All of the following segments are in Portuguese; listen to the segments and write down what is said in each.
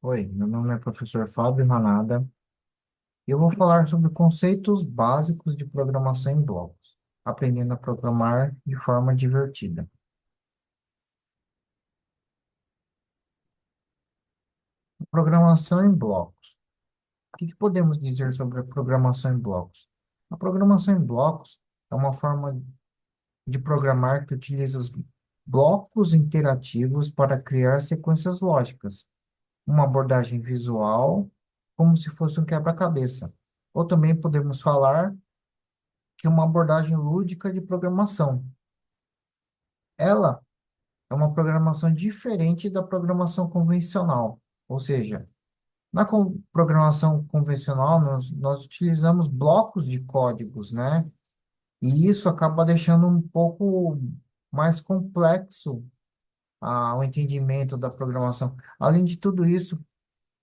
Oi, meu nome é professor Fábio Ranada e eu vou falar sobre conceitos básicos de programação em blocos, aprendendo a programar de forma divertida. Programação em blocos. O que podemos dizer sobre a programação em blocos? A programação em blocos é uma forma de programar que utiliza os blocos interativos para criar sequências lógicas, uma abordagem visual, como se fosse um quebra-cabeça. Ou também podemos falar que é uma abordagem lúdica de programação. Ela é uma programação diferente da programação convencional. Ou seja, na programação convencional, nós utilizamos blocos de códigos, né? E isso acaba deixando um pouco mais complexo o entendimento da programação. Além de tudo isso,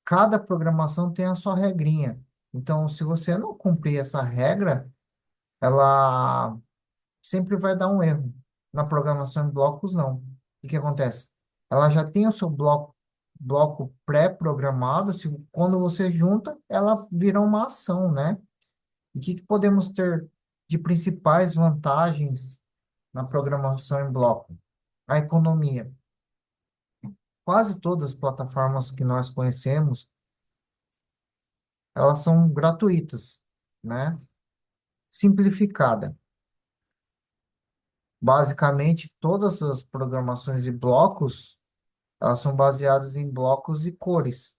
cada programação tem a sua regrinha. Então, se você não cumprir essa regra, ela sempre vai dar um erro. Na programação em blocos, não. O que acontece? Ela já tem o seu bloco pré-programado, quando você junta, ela vira uma ação, né? E o que podemos ter de principais vantagens na programação em bloco? A economia. Quase todas as plataformas que nós conhecemos, elas são gratuitas, né? Simplificada. Basicamente, todas as programações de blocos elas são baseadas em blocos e cores,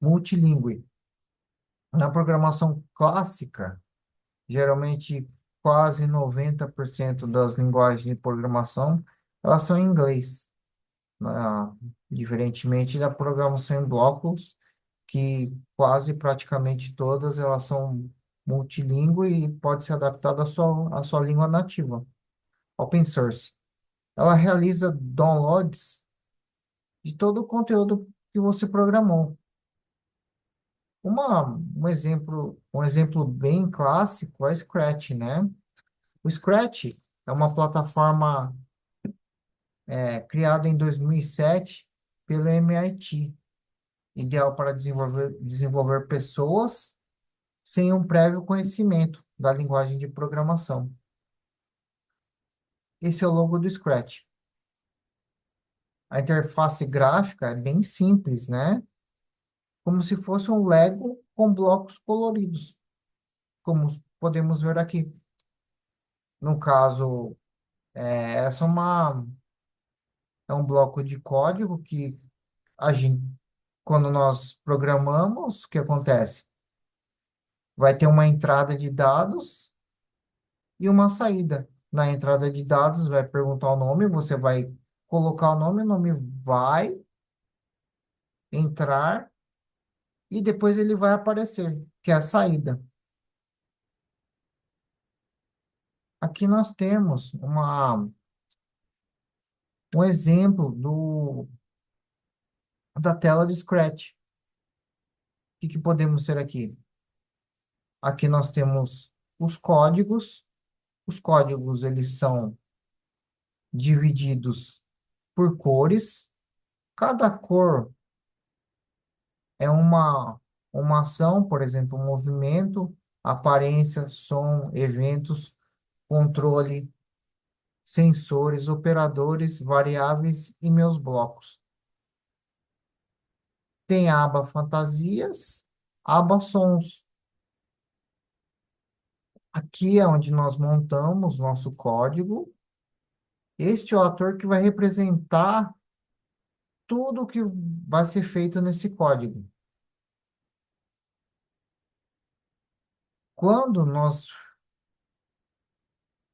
multilingüe. Na programação clássica, geralmente quase 90% das linguagens de programação, elas são em inglês, né? Diferentemente da programação em blocos, que quase praticamente todas elas são multilingüe e pode ser adaptada à sua língua nativa. Open source. Ela realiza downloads de todo o conteúdo que você programou. Um exemplo bem clássico é Scratch, né? O Scratch é uma plataforma criada em 2007 pela MIT, ideal para desenvolver pessoas sem um prévio conhecimento da linguagem de programação. Esse é o logo do Scratch. A interface gráfica é bem simples, né? Como se fosse um Lego com blocos coloridos, como podemos ver aqui. No caso, essa é um bloco de código que a gente, quando nós programamos, o que acontece? Vai ter uma entrada de dados e uma saída. Na entrada de dados, vai perguntar o nome, você vai colocar o nome vai entrar e depois ele vai aparecer, que é a saída. Aqui nós temos um exemplo da tela de Scratch. O que podemos ter aqui? Aqui nós temos os códigos. Os códigos, eles são divididos por cores. Cada cor é uma ação, por exemplo, um movimento, aparência, som, eventos, controle, sensores, operadores, variáveis e meus blocos. Tem a aba fantasias, aba sons. Aqui é onde nós montamos nosso código. Este é o ator que vai representar tudo que vai ser feito nesse código. Quando nós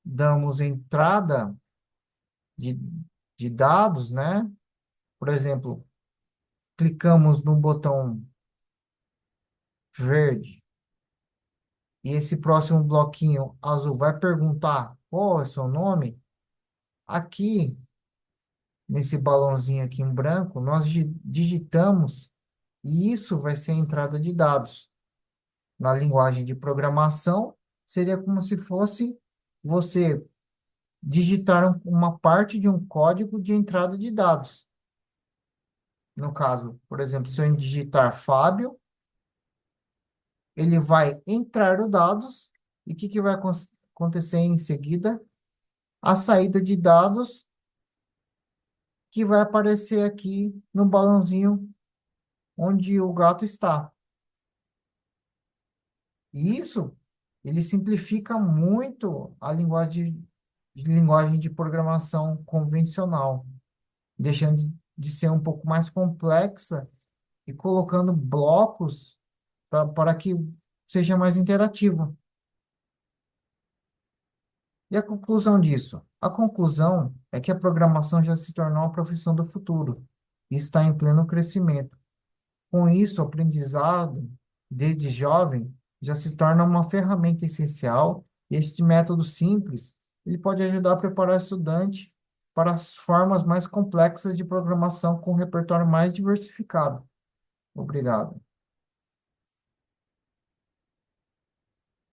damos entrada de, de dados, né? Por exemplo, clicamos no botão verde e esse próximo bloquinho azul vai perguntar qual é o seu nome. Aqui, nesse balãozinho aqui em branco, nós digitamos e isso vai ser a entrada de dados. Na linguagem de programação, seria como se fosse você digitar uma parte de um código de entrada de dados. No caso, por exemplo, se eu digitar Fábio, ele vai entrar os dados e o que que vai acontecer em seguida? A saída de dados que vai aparecer aqui no balãozinho onde o gato está. E isso, ele simplifica muito a linguagem de programação convencional, deixando de ser um pouco mais complexa e colocando blocos para que seja mais interativo. E a conclusão disso? A conclusão é que a programação já se tornou a profissão do futuro e está em pleno crescimento. Com isso, o aprendizado, desde jovem, já se torna uma ferramenta essencial e este método simples, ele pode ajudar a preparar o estudante para as formas mais complexas de programação com um repertório mais diversificado. Obrigado.